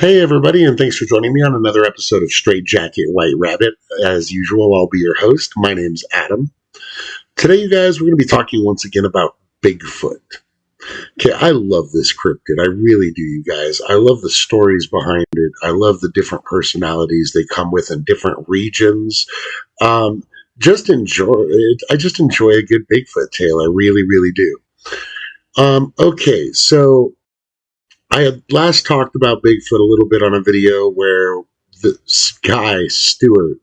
Hey, everybody, and thanks for joining me on another episode of Straight Jacket White Rabbit. As usual, I'll be your host. My name's Adam. Today, you guys, we're going to be talking once again about Bigfoot. Okay, I love this cryptid. I really do, you guys. I love the stories behind it. I love the different personalities they come with in different regions. Um, just enjoy it. I just enjoy a good Bigfoot tale. I really, really do. Okay, so I had last talked about Bigfoot a little bit on a video where this guy, Stewart,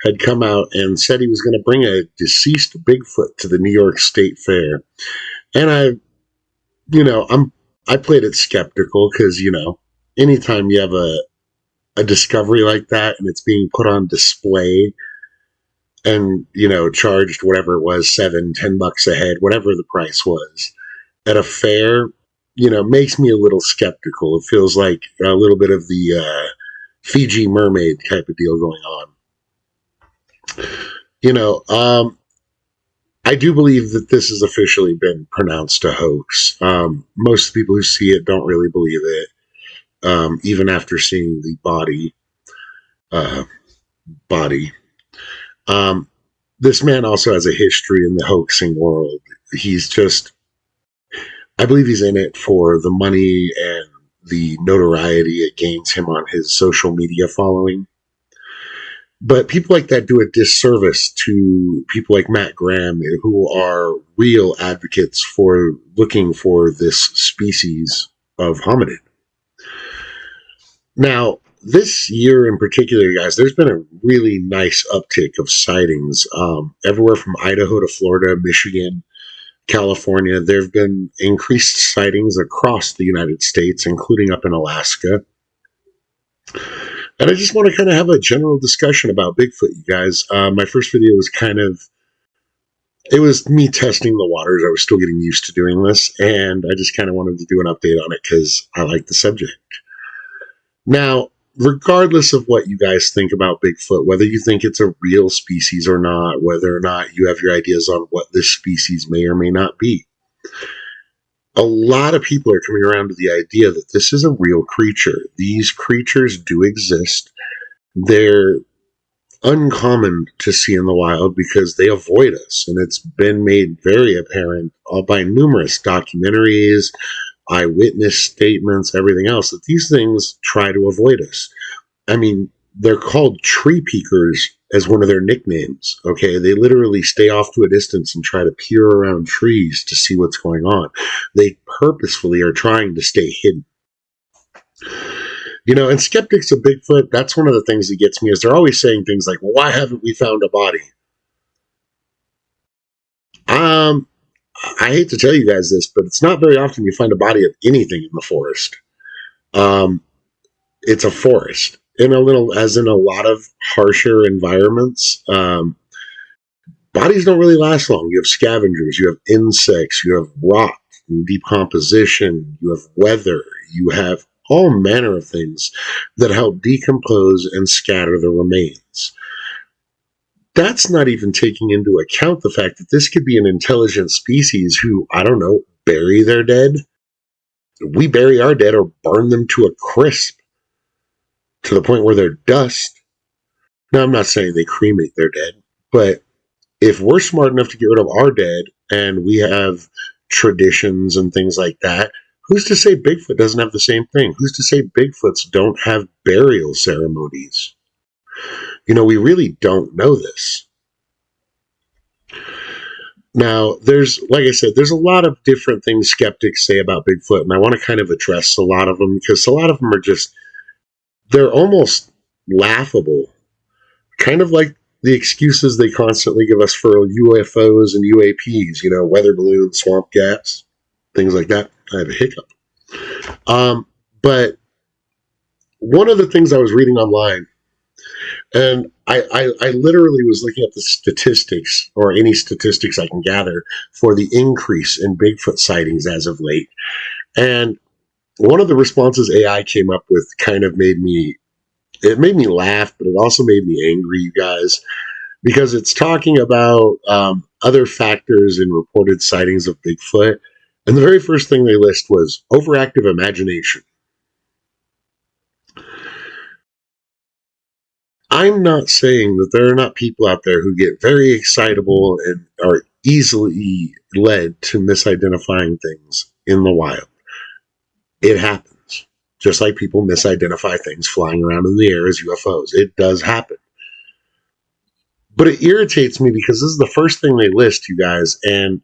had come out and said he was going to bring a deceased Bigfoot to the New York State Fair. And I played it skeptical because, anytime you have a discovery like that and it's being put on display and, charged whatever it was, $7-10 a head, whatever the price was at a fair, makes me a little skeptical. It feels like a little bit of the Fiji mermaid type of deal going on. You know, um, I do believe that this has officially been pronounced a hoax. Most people who see it don't really believe it, even after seeing the body. Uh, body. Um, this man also has a history in the hoaxing world. He's just I believe he's in it for the money and the notoriety it gains him on his social media following. But people like that do a disservice to people like Matt Graham, who are real advocates for looking for this species of hominid. Now, this year in particular, guys, there's been a really nice uptick of sightings everywhere from Idaho to Florida, Michigan, California. There have been increased sightings across the United States, including up in Alaska. And I just want to kind of have a general discussion about Bigfoot, you guys. My first video was it was me testing the waters. I was still getting used to doing this, and I just kind of wanted to do an update on it because I like the subject. Now, regardless of what you guys think about Bigfoot, whether you think it's a real species or not, whether or not you have your ideas on what this species may or may not be, a lot of people are coming around to the idea that this is a real creature. These creatures do exist. They're uncommon to see in the wild because they avoid us, and it's been made very apparent by numerous documentaries, eyewitness statements, everything else, that these things try to avoid us. I mean, they're called tree peekers as one of their nicknames. Okay, they literally stay off to a distance and try to peer around trees to see what's going on. They purposefully are trying to stay hidden. And skeptics of Bigfoot, that's one of the things that gets me is they're always saying things like, well, why haven't we found a body? Um, I hate to tell you guys this, but it's not very often you find a body of anything in the forest. Um, it's a forest. As in a lot of harsher environments, bodies don't really last long. You have scavengers, you have insects, you have rot and decomposition, you have weather, you have all manner of things that help decompose and scatter the remains. That's not even taking into account the fact that this could be an intelligent species who, I don't know, bury their dead. We bury our dead or burn them to a crisp to the point where they're dust. Now, I'm not saying they cremate their dead, but if we're smart enough to get rid of our dead and we have traditions and things like that, who's to say Bigfoot doesn't have the same thing? Who's to say Bigfoots don't have burial ceremonies? We really don't know this. Now, like I said, there's a lot of different things skeptics say about Bigfoot, and I want to kind of address a lot of them because a lot of them they're almost laughable. Kind of like the excuses they constantly give us for UFOs and UAPs, weather balloons, swamp gas, things like that. I have a hiccup. But one of the things I was reading online, and I literally was looking at the statistics, or any statistics I can gather, for the increase in Bigfoot sightings as of late. And one of the responses AI came up with kind of made me laugh, but it also made me angry, you guys, because it's talking about other factors in reported sightings of Bigfoot. And the very first thing they list was overactive imagination. I'm not saying that there are not people out there who get very excitable and are easily led to misidentifying things in the wild. It happens. Just like people misidentify things flying around in the air as UFOs. It does happen. But it irritates me because this is the first thing they list, you guys, and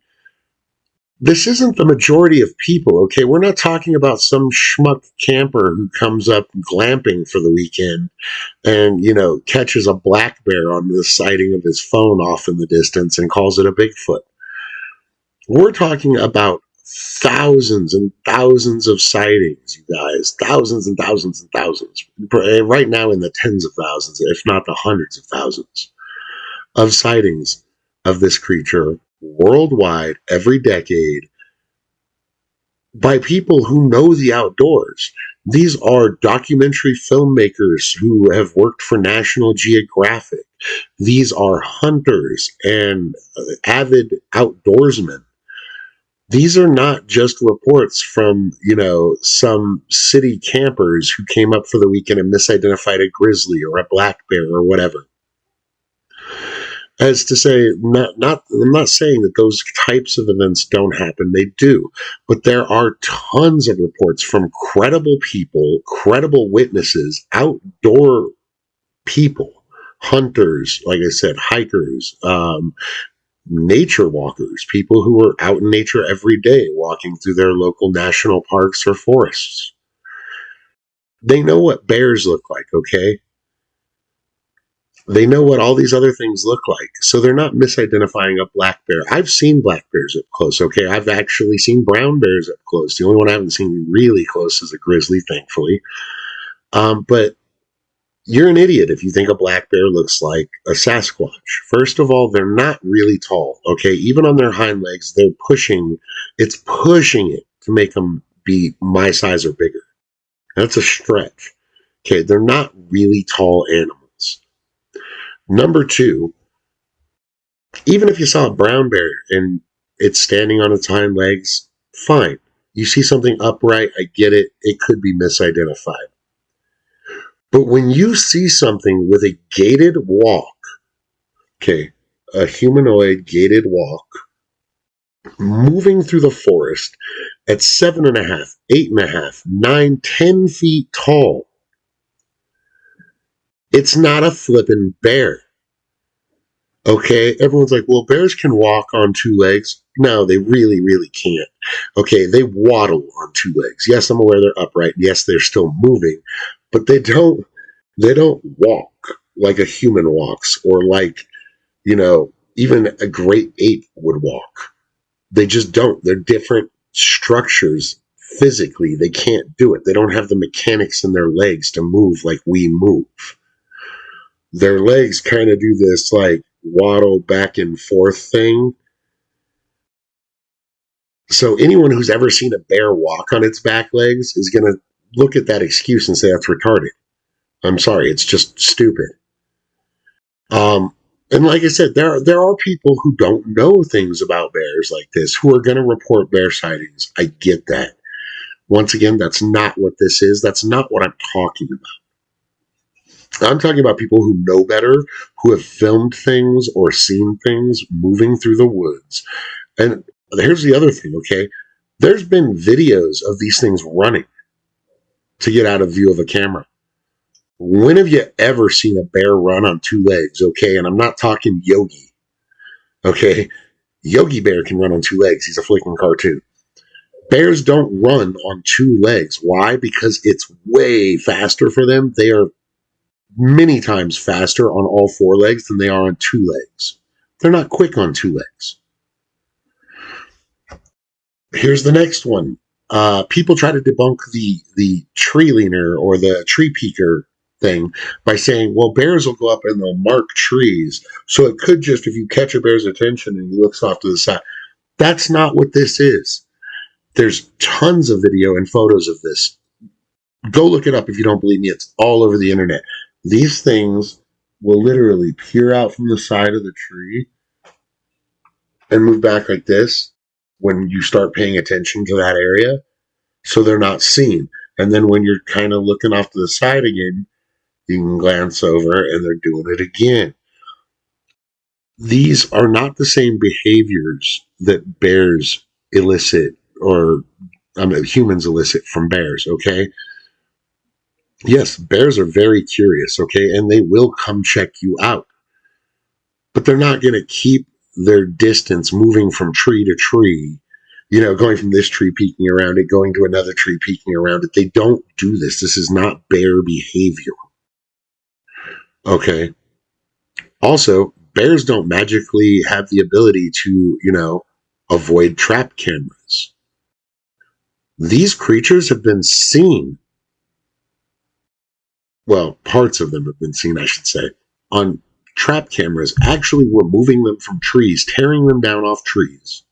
this isn't the majority of people, okay? We're not talking about some schmuck camper who comes up glamping for the weekend and, catches a black bear on the sighting of his phone off in the distance and calls it a Bigfoot. We're talking about thousands and thousands of sightings, you guys. Thousands and thousands and thousands. Right now in the tens of thousands, if not the hundreds of thousands of sightings of this creature worldwide every decade by people who know the outdoors. These are documentary filmmakers who have worked for National Geographic. These are hunters and avid outdoorsmen. These are not just reports from, some city campers who came up for the weekend and misidentified a grizzly or a black bear or whatever. As to say, I'm not saying that those types of events don't happen. They do. But there are tons of reports from credible people, credible witnesses, outdoor people, hunters, like I said, hikers, nature walkers, people who are out in nature every day, walking through their local national parks or forests. They know what bears look like, okay? They know what all these other things look like. So they're not misidentifying a black bear. I've seen black bears up close, okay? I've actually seen brown bears up close. The only one I haven't seen really close is a grizzly, thankfully. But you're an idiot if you think a black bear looks like a Sasquatch. First of all, they're not really tall, okay? Even on their hind legs, it's pushing it to make them be my size or bigger. That's a stretch. Okay, they're not really tall animals. Number two, even if you saw a brown bear and it's standing on its hind legs, fine. You see something upright, I get it. It could be misidentified. But when you see something with a gated walk, okay, a humanoid gated walk, moving through the forest at 7.5, 8.5, 9, 10 feet tall, it's not a flippin' bear. Okay, everyone's like, well, bears can walk on two legs. No, they really, really can't. Okay, they waddle on two legs. Yes, I'm aware they're upright. Yes, they're still moving, but they don't walk like a human walks or like, even a great ape would walk. They just don't. They're different structures physically. They can't do it. They don't have the mechanics in their legs to move like we move. Their legs kind of do this like waddle back and forth thing. So anyone who's ever seen a bear walk on its back legs is going to look at that excuse and say that's retarded. I'm sorry, it's just stupid. And like I said, there are people who don't know things about bears like this who are going to report bear sightings. I get that. Once again, that's not what this is. That's not what I'm talking about. I'm talking about people who know better, who have filmed things or seen things moving through the woods. And here's the other thing, okay? There's been videos of these things running to get out of view of a camera. When have you ever seen a bear run on two legs, okay? And I'm not talking Yogi, okay? Yogi Bear can run on two legs. He's a flicking cartoon. Bears don't run on two legs. Why? Because it's way faster for them. They are many times faster on all four legs than they are on two legs. They're not quick on two legs. Here's the next one. People try to debunk the tree leaner or the tree peeker thing by saying, well, bears will go up and they'll mark trees. So it could just, if you catch a bear's attention and he looks off to the side, that's not what this is. There's tons of video and photos of this. Go look it up if you don't believe me. It's all over the internet. These things will literally peer out from the side of the tree and move back like this when you start paying attention to that area so they're not seen. And then when you're kind of looking off to the side again, You can glance over and they're doing it again. These are not the same behaviors that bears elicit or humans elicit from bears, okay? Yes, bears are very curious, okay? And they will come check you out. But they're not going to keep their distance moving from tree to tree, going from this tree peeking around it, going to another tree peeking around it. They don't do this. This is not bear behavior. Okay. Also, bears don't magically have the ability to, avoid trap cameras. These creatures have been seen. Well, parts of them have been seen, I should say, on trap cameras, actually removing them from trees, tearing them down off trees,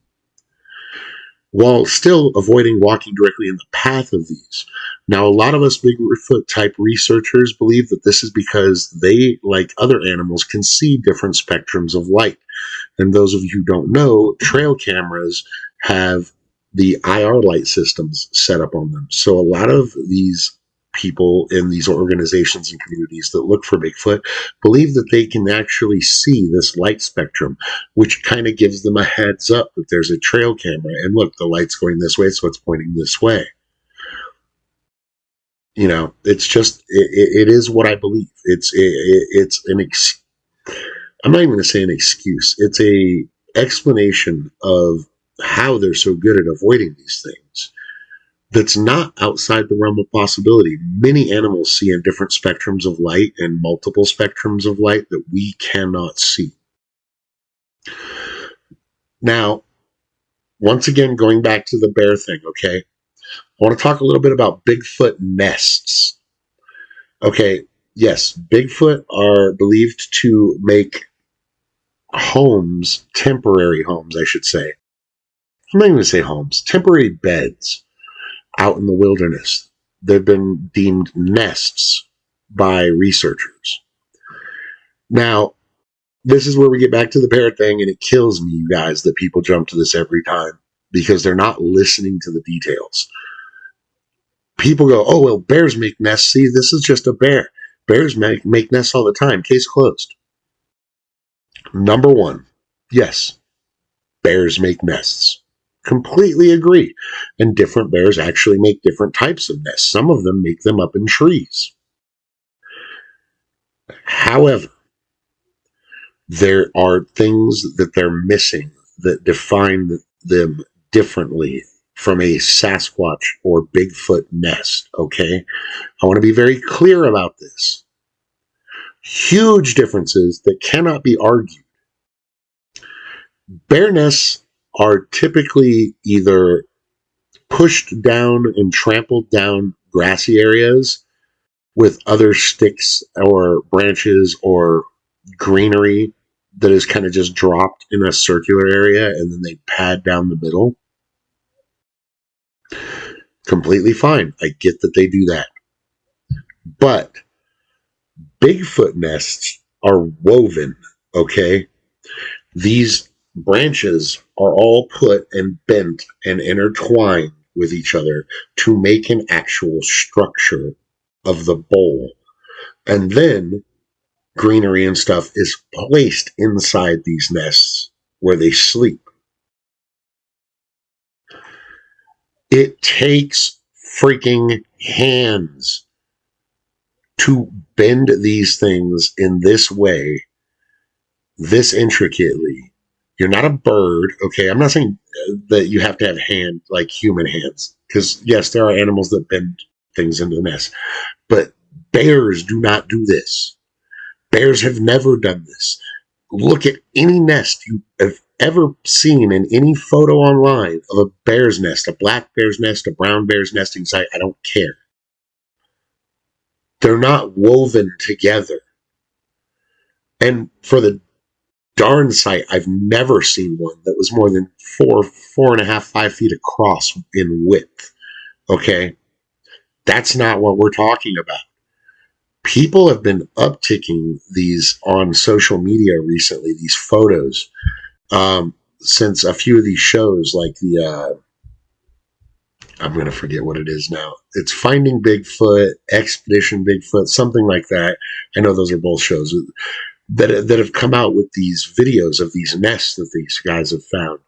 while still avoiding walking directly in the path of these. Now, a lot of us Bigfoot type researchers believe that this is because they, like other animals, can see different spectrums of light. And those of you who don't know, trail cameras have the IR light systems set up on them. So a lot of these people in these organizations and communities that look for Bigfoot believe that they can actually see this light spectrum, which kind of gives them a heads up that there's a trail camera. And look, the light's going this way, so it's pointing this way. It's just, it is what I believe. It's an I'm not even going to say an excuse. It's a explanation of how they're so good at avoiding these things. That's not outside the realm of possibility. Many animals see in different spectrums of light and multiple spectrums of light that we cannot see. Now, once again, going back to the bear thing, okay? I want to talk a little bit about Bigfoot nests. Okay, yes, Bigfoot are believed to make homes, temporary homes, I should say. I'm not even going to say homes, temporary beds out in the wilderness. They've been deemed nests by researchers. Now, this is where we get back to the bear thing, and it kills me, you guys, that people jump to this every time because they're not listening to the details. People go, oh, well, bears make nests. See, this is just a bear. Bears make nests all the time. Case closed. Number one, yes, bears make nests. Completely agree. And different bears actually make different types of nests. Some of them make them up in trees. However, there are things that they're missing that define them differently from a Sasquatch or Bigfoot nest, okay? I want to be very clear about this. Huge differences that cannot be argued. Bear nests are typically either pushed down and trampled down grassy areas with other sticks or branches or greenery that is kind of just dropped in a circular area, and then they pad down the middle. Completely fine. I get that they do that. But Bigfoot nests are woven, okay? These branches are all put and bent and intertwined with each other to make an actual structure of the bowl. And then greenery and stuff is placed inside these nests where they sleep. It takes freaking hands to bend these things in this way, this intricately. You're not a bird, okay? I'm not saying that you have to have like human hands, because yes, there are animals that bend things into the nest, but bears do not do this. Bears have never done this. Look at any nest you have ever seen in any photo online of a bear's nest, a black bear's nest, a brown bear's nesting site. I don't care. They're not woven together. And for the darn sight, I've never seen one that was more than 4.5, 5 feet across in width. Okay. That's not what we're talking about. People have been upticking these on social media recently, these photos, since a few of these shows, like I'm going to forget what it is now. It's Finding Bigfoot, Expedition Bigfoot, something like that. I know those are both shows that have come out with these videos of these nests that these guys have found.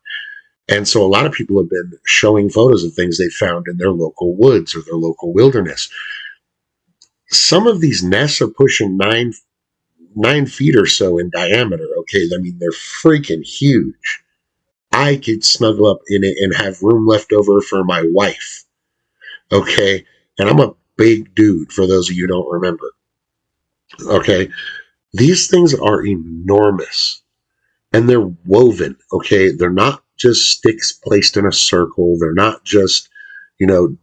And so a lot of people have been showing photos of things they found in their local woods or their local wilderness. Some of these nests are pushing 9 feet or so in diameter. Okay, I mean, they're freaking huge. I could snuggle up in it and have room left over for my wife. Okay, and I'm a big dude for those of you who don't remember. Okay, these things are enormous and they're woven. Okay, they're not just sticks placed in a circle. They're not just, you know,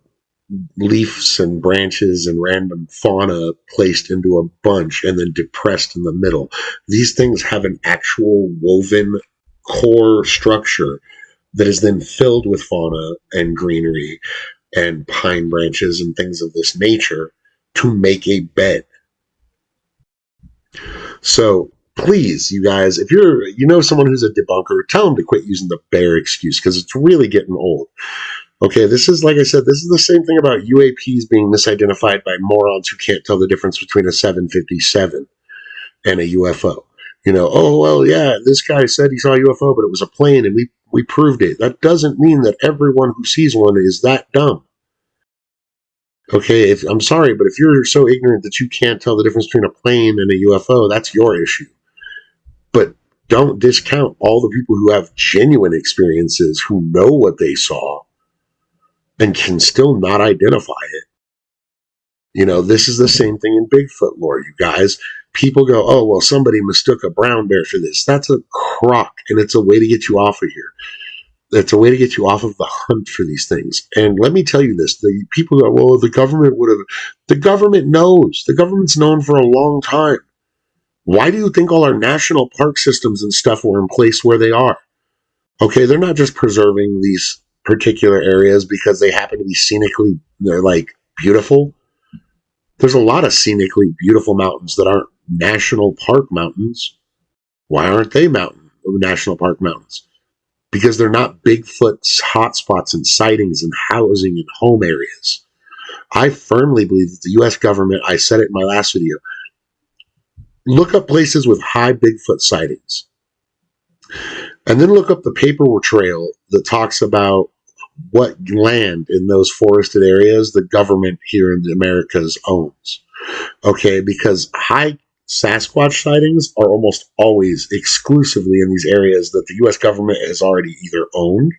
leaves and branches and random fauna placed into a bunch and then depressed in the middle. These things have an actual woven core structure that is then filled with fauna and greenery and pine branches and things of this nature to make a bed. So please, you guys, if you know someone who's a debunker, tell them to quit using the bear excuse because it's really getting old. Okay, this is, like I said, this is the same thing about UAPs being misidentified by morons who can't tell the difference between a 757 and a UFO. Oh, well, yeah, this guy said he saw a UFO, but it was a plane and we proved it. That doesn't mean that everyone who sees one is that dumb. Okay, I'm sorry, but if you're so ignorant that you can't tell the difference between a plane and a UFO, that's your issue. But don't discount all the people who have genuine experiences, who know what they saw and can still not identify it. This is the same thing in Bigfoot lore, you guys. People go, oh, well, somebody mistook a brown bear for this. That's a crock, and it's a way to get you off of here. It's a way to get you off of the hunt for these things. And let me tell you this, the people go, well, the government would have, the government knows. The government's known for a long time. Why do you think all our national park systems and stuff were in place where they are? Okay, they're not just preserving these particular areas because they happen to be scenically, they're like beautiful. There's a lot of scenically beautiful mountains that aren't national park mountains. Why aren't they national park mountains? Because they're not Bigfoot's hotspots and sightings and housing and home areas. I firmly believe that the U.S. government, I said it in my last video, look up places with high Bigfoot sightings. And then look up the paper trail that talks about what land in those forested areas the government here in the Americas owns. Okay, because high Sasquatch sightings are almost always exclusively in these areas that the U.S. government has already either owned,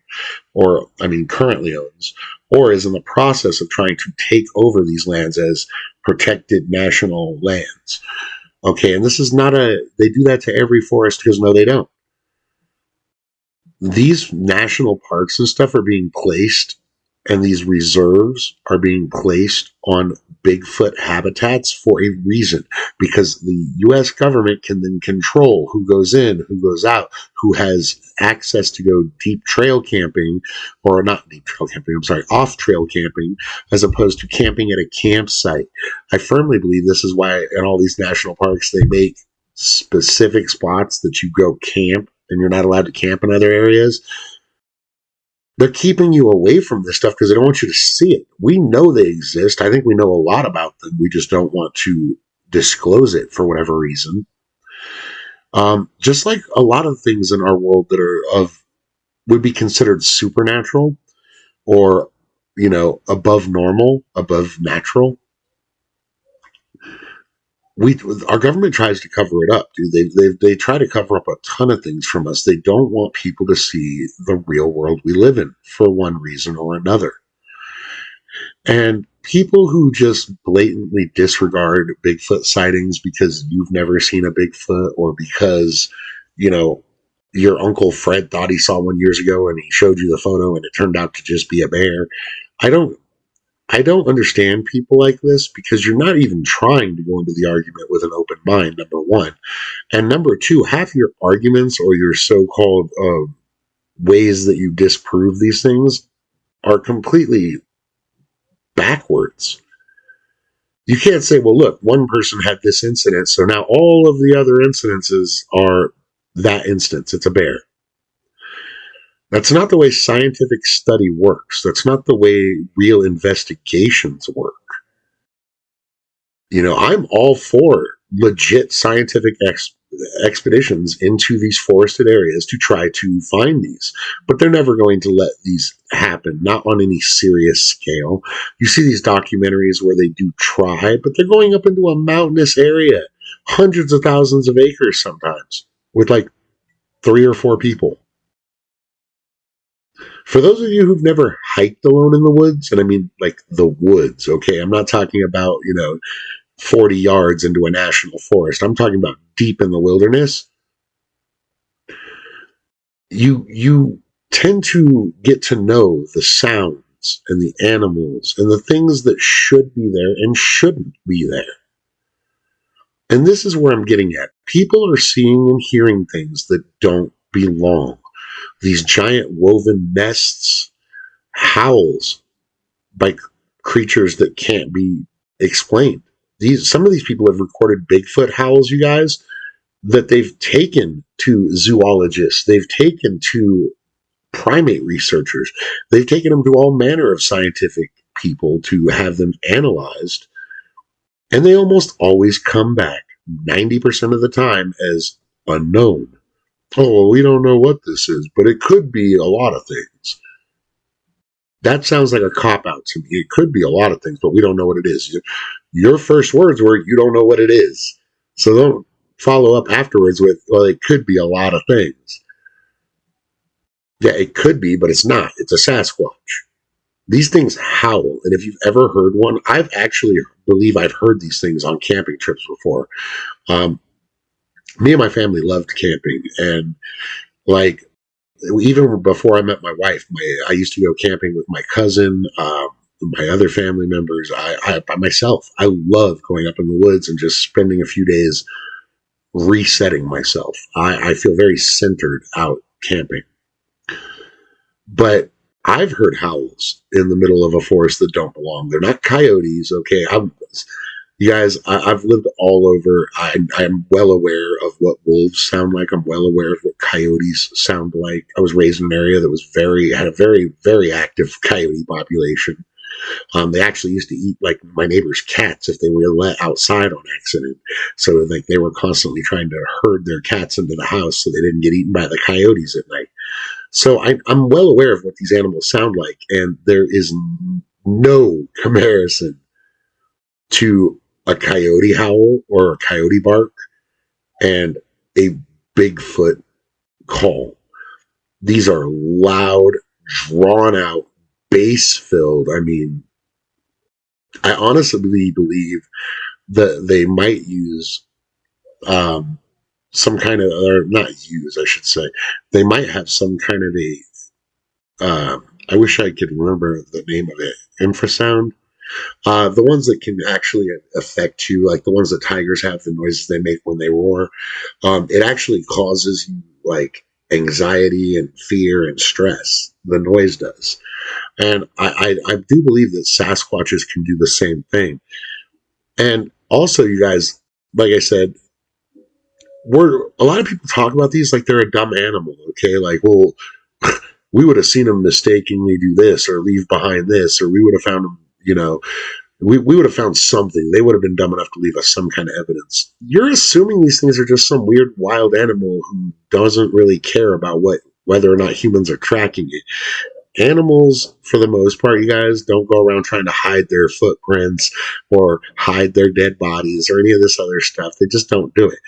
or, currently owns, or is in the process of trying to take over these lands as protected national lands. Okay, and this is not they do that to every forest because no, they don't. These national parks and stuff are being placed, and these reserves are being placed on Bigfoot habitats for a reason, because the U.S. government can then control who goes in, who goes out, who has access to go deep trail camping, or not deep trail camping, I'm sorry, off trail camping, as opposed to camping at a campsite. I firmly believe this is why in all these national parks they make specific spots that you go camp and you're not allowed to camp in other areas. They're keeping you away from this stuff because they don't want you to see it. We know they exist. I think we know a lot about them. We just don't want to disclose it for whatever reason. Just like a lot of things in our world that are would be considered supernatural or, above normal, above natural. Our government tries to cover it up, dude. They try to cover up a ton of things from us. They don't want people to see the real world we live in for one reason or another. And people who just blatantly disregard Bigfoot sightings because you've never seen a Bigfoot, or because, your Uncle Fred thought he saw one years ago and he showed you the photo and it turned out to just be a bear. I don't understand people like this, because you're not even trying to go into the argument with an open mind, number one. And number two, half your arguments or your so-called ways that you disprove these things are completely backwards. You can't say, well, look, one person had this incident, so now all of the other incidences are that instance. It's a bear. That's not the way scientific study works. That's not the way real investigations work. I'm all for legit scientific expeditions into these forested areas to try to find these, but they're never going to let these happen, not on any serious scale. You see these documentaries where they do try, but they're going up into a mountainous area, hundreds of thousands of acres sometimes, with like 3 or 4 people. For those of you who've never hiked alone in the woods, and I mean like the woods, okay, I'm not talking about, 40 yards into a national forest. I'm talking about deep in the wilderness. You tend to get to know the sounds and the animals and the things that should be there and shouldn't be there. And this is where I'm getting at. People are seeing and hearing things that don't belong. These giant woven nests, howls by creatures that can't be explained. Some of these people have recorded Bigfoot howls, you guys, that they've taken to zoologists, they've taken to primate researchers, they've taken them to all manner of scientific people to have them analyzed, and they almost always come back 90% of the time as unknown. Oh, well, we don't know what this is, but it could be a lot of things. That sounds like a cop out to me. It could be a lot of things, but we don't know what it is. Your first words were, you don't know what it is. So don't follow up afterwards with, well, it could be a lot of things. Yeah, it could be, but it's not. It's a Sasquatch. These things howl. And if you've ever heard one, I've actually believe I've heard these things on camping trips before. Um, Me and my family loved camping. And like, even before I met my wife, I used to go camping with my cousin, my other family members, I by myself. I love going up in the woods and just spending a few days resetting myself. I feel very centered out camping. But I've heard howls in the middle of a forest that don't belong. They're not coyotes, okay? You guys, I've lived all over. I'm well aware of what wolves sound like. I'm well aware of what coyotes sound like. I was raised in an area that was had a very, very active coyote population. They actually used to eat like my neighbor's cats if they were let outside on accident. So like they were constantly trying to herd their cats into the house so they didn't get eaten by the coyotes at night. So I'm well aware of what these animals sound like, and there is no comparison to a coyote howl or a coyote bark and a Bigfoot call. These are loud, drawn out, bass filled. I mean, I honestly believe that they might use some kind of, or not use, I should say, they might have some kind of I wish I could remember the name of it, infrasound. The ones that can actually affect you, like the ones that tigers have, the noises they make when they roar, it actually causes you like anxiety and fear and stress. The noise does. And I do believe that Sasquatches can do the same thing. And also, you guys, like I said, a lot of people talk about these like they're a dumb animal. Okay, like, well, we would have seen them mistakenly do this or leave behind this, or we would have found them, we would have found something. They would have been dumb enough to leave us some kind of evidence. You're assuming these things are just some weird wild animal who doesn't really care about whether or not humans are tracking it. Animals, for the most part, you guys, don't go around trying to hide their footprints or hide their dead bodies or any of this other stuff. They just don't do it.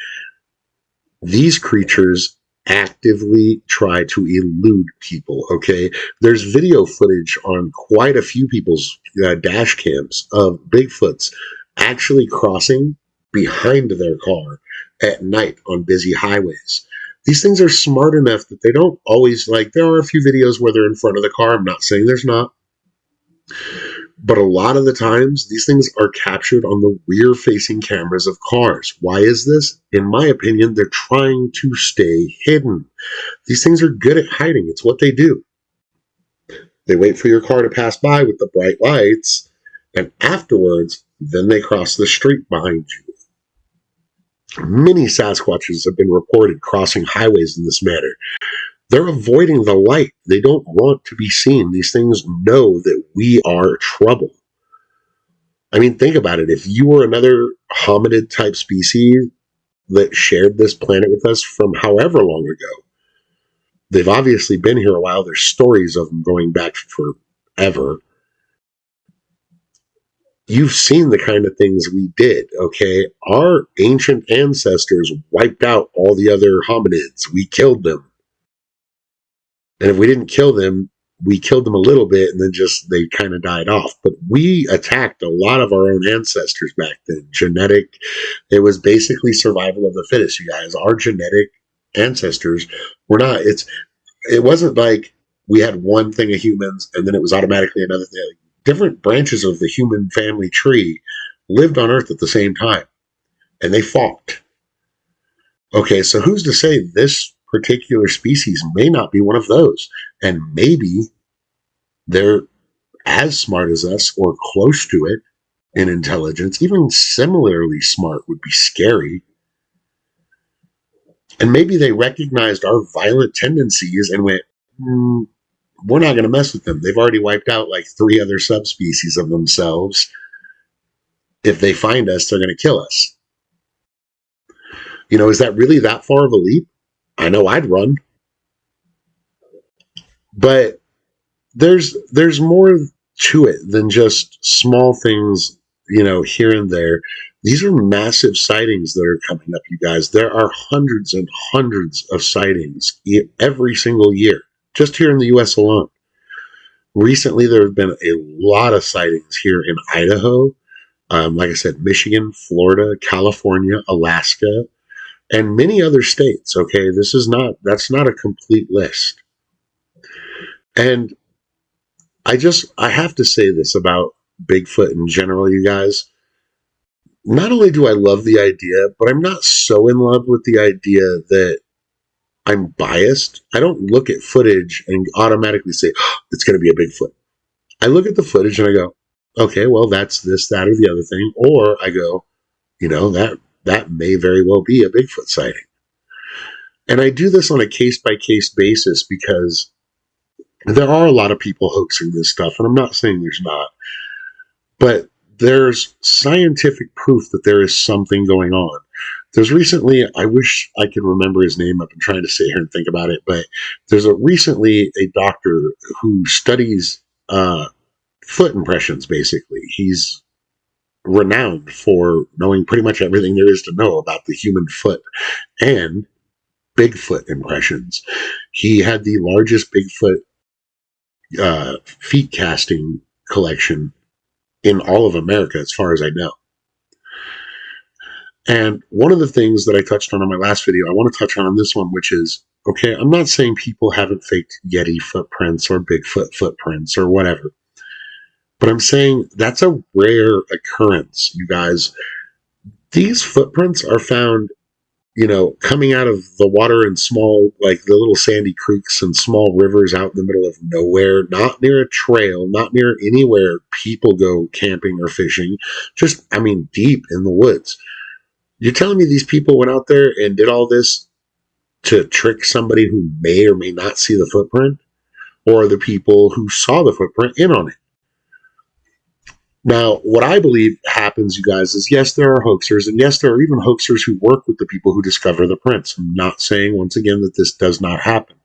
These creatures actively try to elude people, okay? There's video footage on quite a few people's dash cams of Bigfoots actually crossing behind their car at night on busy highways. These things are smart enough that they don't always, like, there are a few videos where they're in front of the car. I'm not saying there's not. But a lot of the times, these things are captured on the rear facing cameras of cars. Why is this? In my opinion, they're trying to stay hidden. These things are good at hiding. It's what they do. They wait for your car to pass by with the bright lights, and afterwards, then they cross the street behind you. Many Sasquatches have been reported crossing highways in this manner. They're avoiding the light. They don't want to be seen. These things know that we are trouble. I mean, think about it. If you were another hominid type species that shared this planet with us from however long ago, they've obviously been here a while. There's stories of them going back forever. You've seen the kind of things we did, okay? Our ancient ancestors wiped out all the other hominids. We killed them. And if we didn't kill them, we killed them a little bit and then just they kind of died off. But we attacked a lot of our own ancestors back then. It was basically survival of the fittest, you guys. Our genetic ancestors were not, it wasn't like we had one thing of humans and then it was automatically another thing. Different branches of the human family tree lived on Earth at the same time and they fought. Okay, so who's to say this particular species may not be one of those? And maybe they're as smart as us or close to it in intelligence. Even similarly smart would be scary. And maybe they recognized our violent tendencies and went, we're not going to mess with them. They've already wiped out like 3 other subspecies of themselves. If they find us, they're going to kill us. Is that really that far of a leap? I know I'd run. But there's more to it than just small things, here and there. These are massive sightings that are coming up, you guys. There are hundreds and hundreds of sightings every single year, just here in the US alone. Recently, there have been a lot of sightings here in Idaho, like I said, Michigan, Florida, California, Alaska, and many other states. Okay, that's not a complete list. And I have to say this about Bigfoot in general, you guys. Not only do I love the idea, but I'm not so in love with the idea that I'm biased. I don't look at footage and automatically say, oh, it's going to be a Bigfoot. I look at the footage and I go, okay, well, that's this, that, or the other thing. Or I go, that may very well be a Bigfoot sighting. And I do this on a case by case basis because there are a lot of people hoaxing this stuff. And I'm not saying there's not. But there's scientific proof that there is something going on. There's recently, I wish I could remember his name. I've been trying to sit here and think about it, but there's recently a doctor who studies foot impressions, basically. He's renowned for knowing pretty much everything there is to know about the human foot and Bigfoot impressions. He had the largest Bigfoot feet casting collection in all of America, as far as I know. And one of the things that I touched on in my last video, I want to touch on in this one, which is, okay, I'm not saying people haven't faked Yeti footprints or Bigfoot footprints or whatever, but I'm saying that's a rare occurrence, you guys. These footprints are found, coming out of the water in small, like the little sandy creeks and small rivers out in the middle of nowhere, not near a trail, not near anywhere people go camping or fishing, just, deep in the woods. You're telling me these people went out there and did all this to trick somebody who may or may not see the footprint, or the people who saw the footprint in on it? Now, what I believe happens, you guys, is yes, there are hoaxers, and yes, there are even hoaxers who work with the people who discover the prints. I'm not saying, once again, that this does not happen,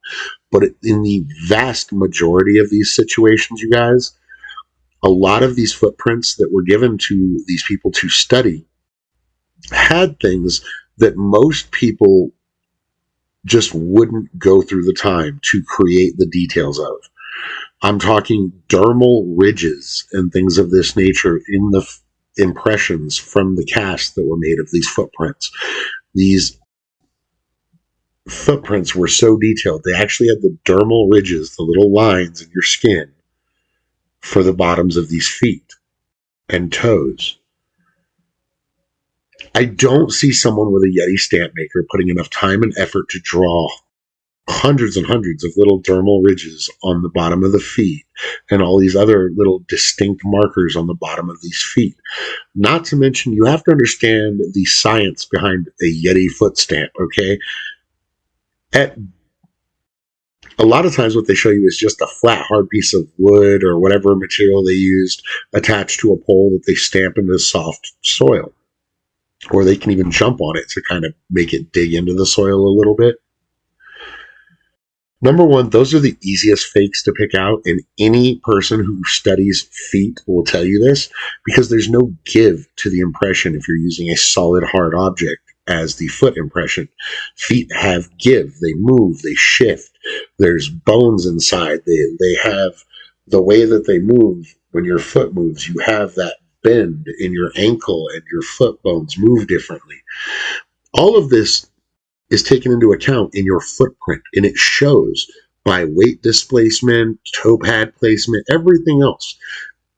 but in the vast majority of these situations, you guys, a lot of these footprints that were given to these people to study had things that most people just wouldn't go through the time to create the details of. I'm talking dermal ridges and things of this nature in the impressions from the casts that were made of these footprints. These footprints were so detailed, they actually had the dermal ridges, the little lines in your skin, for the bottoms of these feet and toes. I don't see someone with a Yeti stamp maker putting enough time and effort to draw hundreds and hundreds of little dermal ridges on the bottom of the feet and all these other little distinct markers on the bottom of these feet. Not to mention, you have to understand the science behind a Yeti foot stamp, okay? At A lot of times what they show you is just a flat, hard piece of wood or whatever material they used attached to a pole that they stamp into soft soil. Or they can even jump on it to kind of make it dig into the soil a little bit. Number one, those are the easiest fakes to pick out, and any person who studies feet will tell you this because there's no give to the impression if you're using a solid, hard object as the foot impression. Feet have give, they move, they shift. There's bones inside, they have the way that they move when your foot moves. You have that bend in your ankle and your foot bones move differently. All of this is taken into account in your footprint, and it shows by weight displacement, toe pad placement, everything else.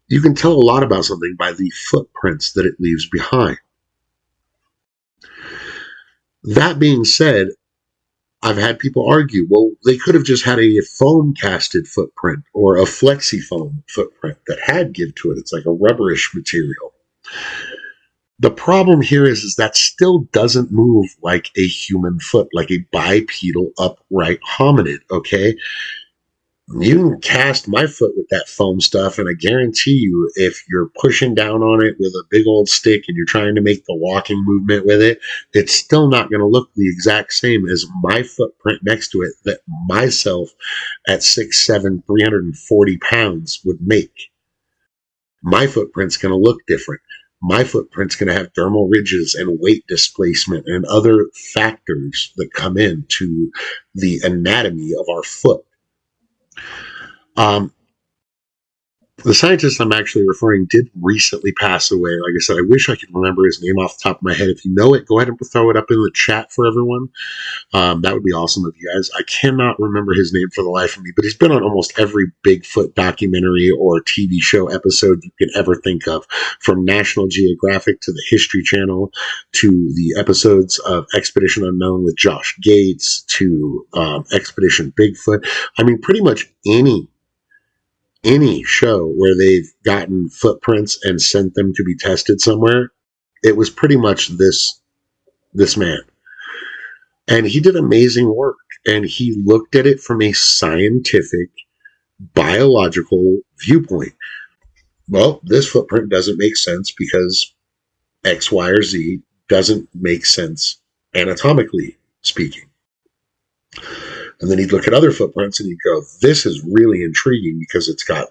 You can tell a lot about something by the footprints that it leaves behind. That being said, I've had people argue, well, they could have just had a foam casted footprint or a flexi foam footprint that had give to it. It's like a rubberish material. The problem here is that still doesn't move like a human foot, like a bipedal upright hominid, okay? You can cast my foot with that foam stuff, and I guarantee you, if you're pushing down on it with a big old stick and you're trying to make the walking movement with it, it's still not going to look the exact same as my footprint next to it that myself at 6'7", 340 pounds would make. My footprint's going to look different. My footprint's going to have thermal ridges and weight displacement and other factors that come into the anatomy of our foot. Um, the scientist I'm actually referring did recently pass away. Like I said, I wish I could remember his name off the top of my head. If you know it, go ahead and throw it up in the chat for everyone. That would be awesome of you guys. I cannot remember his name for the life of me, but he's been on almost every Bigfoot documentary or TV show episode you can ever think of, from National Geographic to the History Channel to the episodes of Expedition Unknown with Josh Gates to Expedition Bigfoot. I mean, pretty much any show where they've gotten footprints and sent them to be tested somewhere, it was pretty much this man. And he did amazing work. And he looked at it from a scientific, biological viewpoint. Well, this footprint doesn't make sense because X, Y, or Z doesn't make sense anatomically speaking. And then he'd look at other footprints and he'd go, this is really intriguing because it's got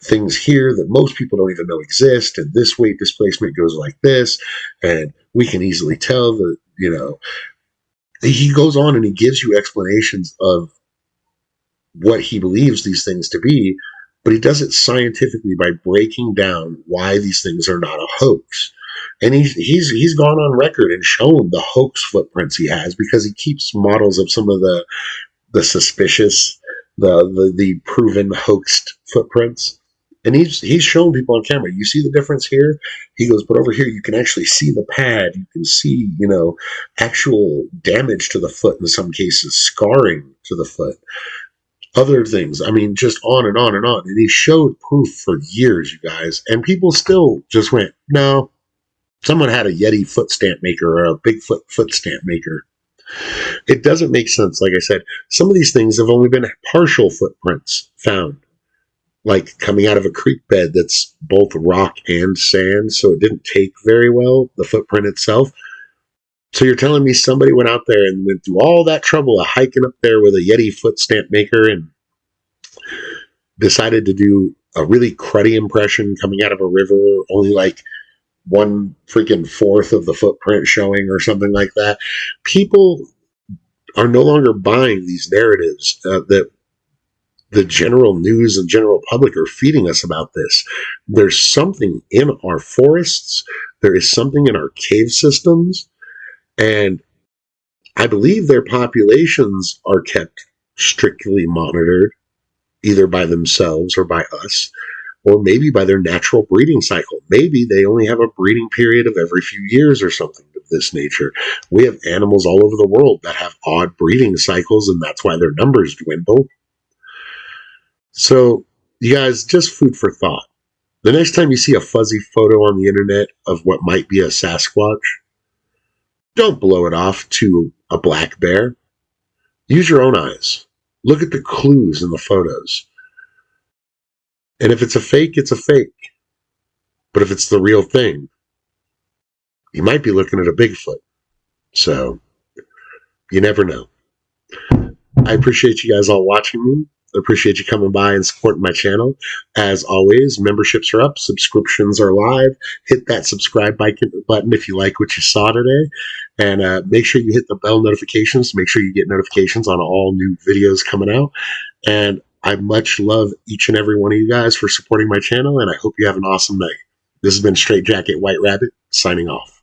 things here that most people don't even know exist. And this weight displacement goes like this. And we can easily tell that, he goes on and he gives you explanations of what he believes these things to be, but he does it scientifically by breaking down why these things are not a hoax. And he's gone on record and shown the hoax footprints he has because he keeps models of some of the suspicious, the proven hoaxed footprints. And he's shown people on camera. You see the difference here? He goes, but over here you can actually see the pad. You can see, actual damage to the foot in some cases, scarring to the foot. Other things. I mean, just on and on and on. And he showed proof for years, you guys. And people still just went, no, someone had a Yeti foot stamp maker or a Bigfoot foot stamp maker. It doesn't make sense. Like I said, some of these things have only been partial footprints found, like coming out of a creek bed that's both rock and sand, so it didn't take very well, the footprint itself. So you're telling me somebody went out there and went through all that trouble of hiking up there with a Yeti foot stamp maker and decided to do a really cruddy impression coming out of a river, only like 1/4 of the footprint showing or something like that. People are no longer buying these narratives that the general news and general public are feeding us about this. There's something in our forests. There is something in our cave systems. And I believe their populations are kept strictly monitored, either by themselves or by us, or maybe by their natural breeding cycle. Maybe they only have a breeding period of every few years or something of this nature. We have animals all over the world that have odd breeding cycles, and that's why their numbers dwindle. So, you guys, just food for thought. The next time you see a fuzzy photo on the internet of what might be a Sasquatch, don't blow it off to a black bear. Use your own eyes. Look at the clues in the photos. And if it's a fake, it's a fake. But if it's the real thing, you might be looking at a Bigfoot. So you never know. I appreciate you guys all watching me. I appreciate you coming by and supporting my channel. As always, memberships are up, subscriptions are live. Hit that subscribe button if you like what you saw today. And make sure you hit the bell notifications. Make sure you get notifications on all new videos coming out. And I much love each and every one of you guys for supporting my channel, and I hope you have an awesome night. This has been Straight Jacket White Rabbit, signing off.